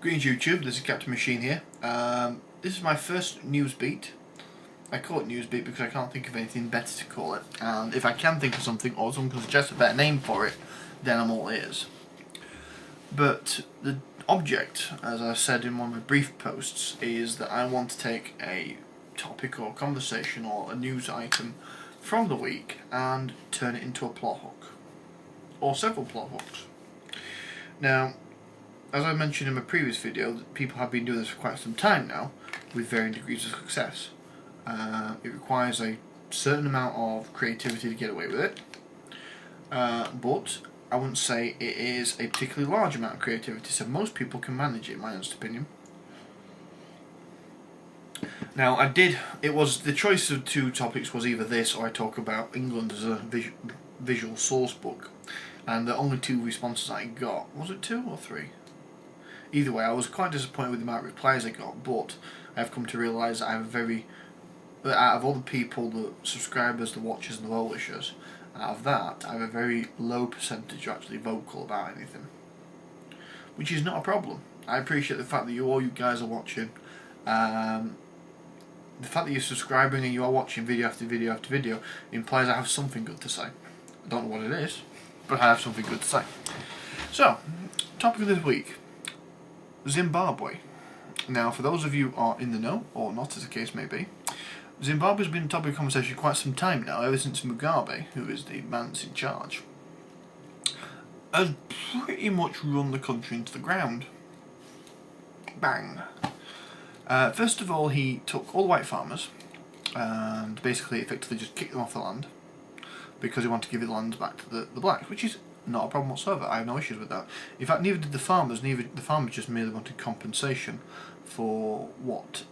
Greetings YouTube, this is Captain Machine here. This is my first news beat. I call it news beat because I can't think of anything better to call it. And if I can think of something or someone can suggest a better name for it, then I'm all ears. But the object, as I said in one of my brief posts, is that I want to take a topic or conversation or a news item from the week and turn it into a plot hook. Or several plot hooks. Now, as I mentioned in my previous video, people have been doing this for quite some time now, with varying degrees of success. It requires a certain amount of creativity to get away with it, but I wouldn't say it is a particularly large amount of creativity, so most people can manage it, in my honest opinion. Now, the choice of two topics was either this or I talk about England as a visual source book, and the only two responses I got, was it 2 or 3? Either way, I was quite disappointed with the amount of replies I got, but I've come to realise that I have out of all the people, the subscribers, the watchers and the well-wishers, out of that, I have a very low percentage are actually vocal about anything. Which is not a problem. I appreciate the fact that all you guys are watching, the fact that you're subscribing and you are watching video after video after video implies I have something good to say. I don't know what it is, but I have something good to say. So, topic of this week. Zimbabwe. Now, for those of you who are in the know, or not as the case may be, Zimbabwe has been a topic of conversation for quite some time now, ever since Mugabe, who is the man that's in charge, has pretty much run the country into the ground. Bang. First of all, he took all the white farmers and basically effectively just kicked them off the land because he wanted to give the land back to the blacks, which is not a problem whatsoever. I have no issues with that. In fact, neither did the farmers. The farmers just merely wanted compensation for what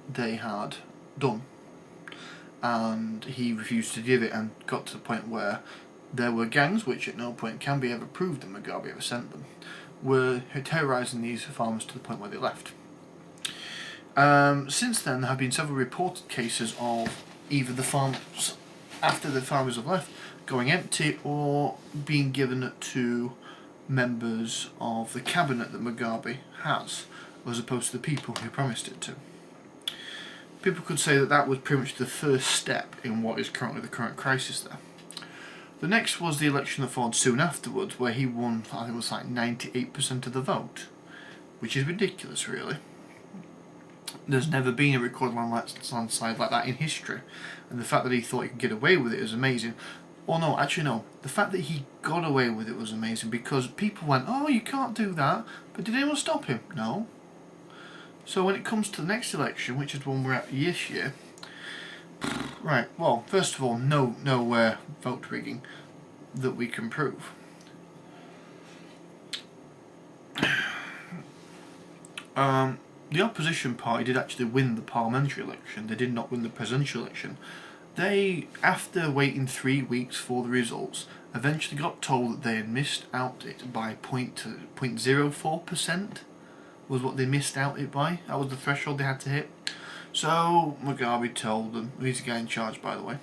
they had done, and he refused to give it, and got to the point where there were gangs, which at no point can be ever proved that Mugabe ever sent them, were terrorising these farmers to the point where they left. Since then, there have been several reported cases of either the farms, after the farmers have left, going empty or being given to members of the cabinet that Mugabe has, as opposed to the people who promised it to. People could say that that was pretty much the first step in what is currently the current crisis there. The next was the election that followed soon afterwards, where he won, I think it was like 98% of the vote, which is ridiculous, really. There's never been a recorded landslide like that in history, and the fact that he thought he could get away with it is amazing. Well, no, actually no. The fact that he got away with it was amazing because people went, oh, you can't do that, but did anyone stop him? No. So when it comes to the next election, which is the one we're at this year, right, well, first of all, no vote rigging that we can prove. The opposition party did actually win the parliamentary election. They did not win the presidential election. They, after waiting 3 weeks for the results, eventually got told that they had missed out it by 0.04%. Was what they missed out it by. That was the threshold they had to hit. So Mugabe told them, he's the guy in charge by the way,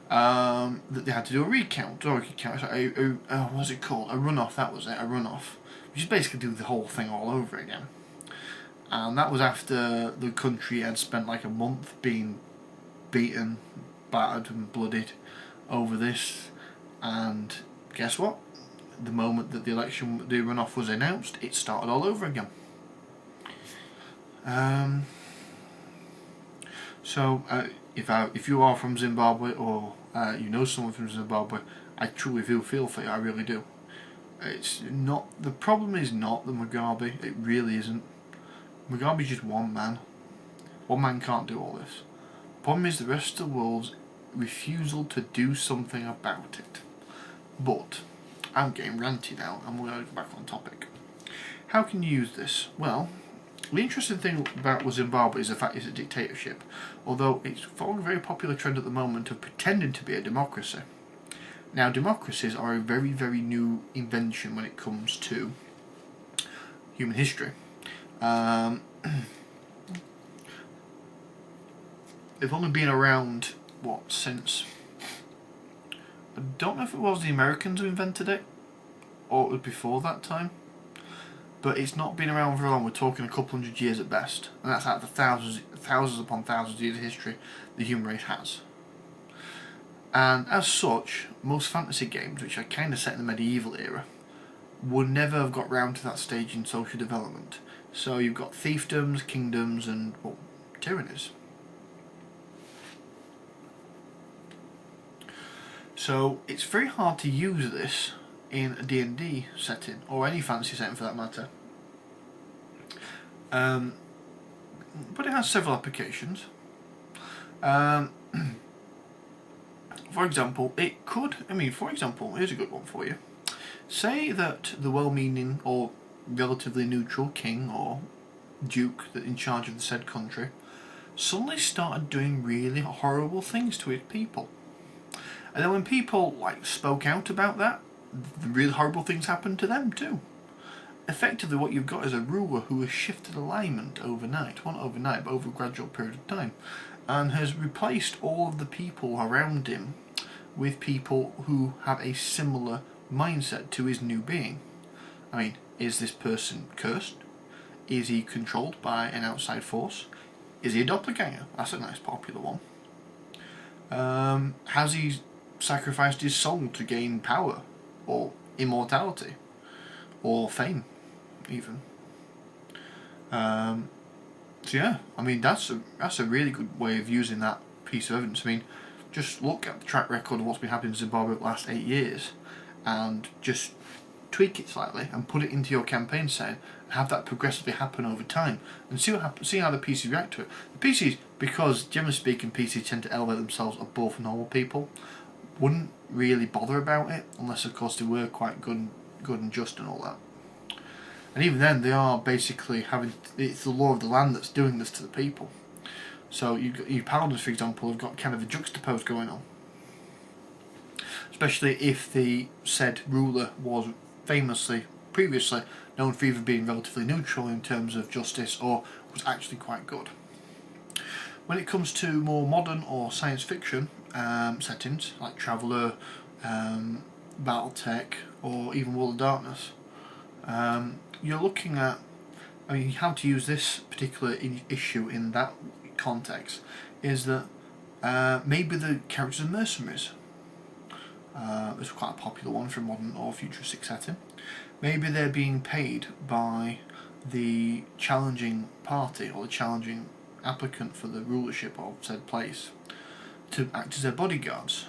that they had to do a recount, or what's it called? A runoff, that was it, a runoff. Which is basically do the whole thing all over again. And that was after the country had spent like a month being beaten, battered and bloodied over this, and guess what? The moment that the runoff was announced, it started all over again. If you are from Zimbabwe or you know someone from Zimbabwe, I truly feel for you. I really do. It's not, the problem is not the Mugabe. It really isn't. Mugabe's just one man. One man can't do all this. The problem is the rest of the world's refusal to do something about it. But I'm getting ranty now, and we're going to go back on topic. How can you use this? Well, the interesting thing about Zimbabwe is the fact it's a dictatorship, although it's following a very popular trend at the moment of pretending to be a democracy. Now, democracies are a very, very new invention when it comes to human history. They've only been around, since... I don't know if it was the Americans who invented it, or it was before that time. but it's not been around for long. We're talking a couple hundred years at best, and that's out of the thousands upon thousands of years of history the human race has. And as such, most fantasy games, which are kind of set in the medieval era, would never have got round to that stage in social development. So you've got fiefdoms, kingdoms, and, well, tyrannies. So it's very hard to use this in a D&D setting, or any fantasy setting for that matter. But it has several applications. For example, here's a good one for you. Say that the well-meaning or relatively neutral king or duke that in charge of the said country suddenly started doing really horrible things to his people. And then when people spoke out about that, the really horrible things happened to them too. Effectively what you've got is a ruler who has shifted alignment overnight, well not overnight but over a gradual period of time, and has replaced all of the people around him with people who have a similar mindset to his new being. I mean, is this person cursed? Is he controlled by an outside force? Is he a doppelganger? That's a nice popular one. Has he sacrificed his soul to gain power, or immortality, or fame, even? So yeah, I mean that's a really good way of using that piece of evidence. I mean, just look at the track record of what's been happening in Zimbabwe the last 8 years, and just tweak it slightly and put it into your campaign setting, and have that progressively happen over time, and see what happens. See how the PCs react to it. The PCs, because generally speaking, PCs tend to elevate themselves above normal people, wouldn't really bother about it unless, of course, they were quite good and just and all that. And even then, they are basically it's the law of the land that's doing this to the people. So you paladins, for example, have got kind of a juxtapose going on. Especially if the said ruler was previously known for either being relatively neutral in terms of justice or was actually quite good. When it comes to more modern or science fiction settings, like Traveller, Battletech, or even World of Darkness, you're looking at, how to use this particular issue in that context is that maybe the characters are mercenaries. This is quite a popular one for a modern or futuristic setting. Maybe they're being paid by the challenging party or the challenging applicant for the rulership of said place to act as their bodyguards.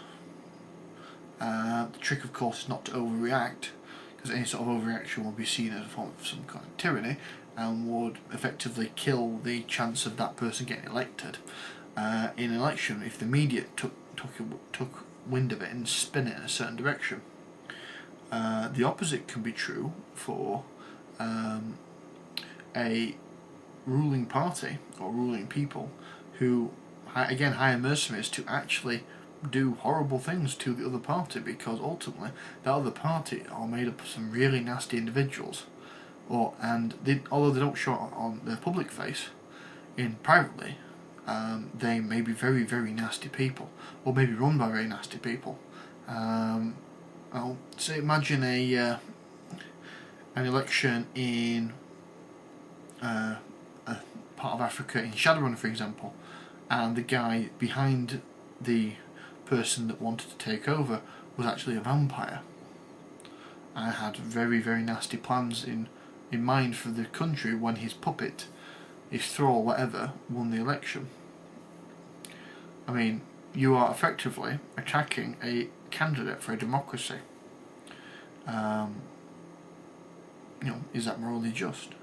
The trick, of course, is not to overreact, because any sort of overreaction will be seen as a form of some kind of tyranny and would effectively kill the chance of that person getting elected in an election if the media took wind of it and spin it in a certain direction. The opposite can be true for a ruling party or ruling people who, again, hire mercenaries to actually do horrible things to the other party, because ultimately that other party are made up of some really nasty individuals, although they don't show it on their public face, privately, they may be very, very nasty people, or maybe run by very nasty people. Imagine an election in a part of Africa in Shadowrun, for example, and the guy behind the person that wanted to take over was actually a vampire. I had very, very nasty plans in mind for the country when his puppet, his thrall, whatever, won the election. I mean, you are effectively attacking a candidate for a democracy. Is that morally just?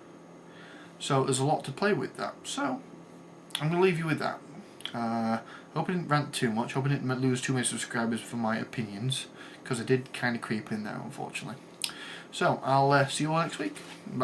So there's a lot to play with that. So I'm going to leave you with that. Hope I didn't rant too much. Hope I didn't lose too many subscribers for my opinions, because I did kind of creep in there, unfortunately. So I'll see you all next week. Bye.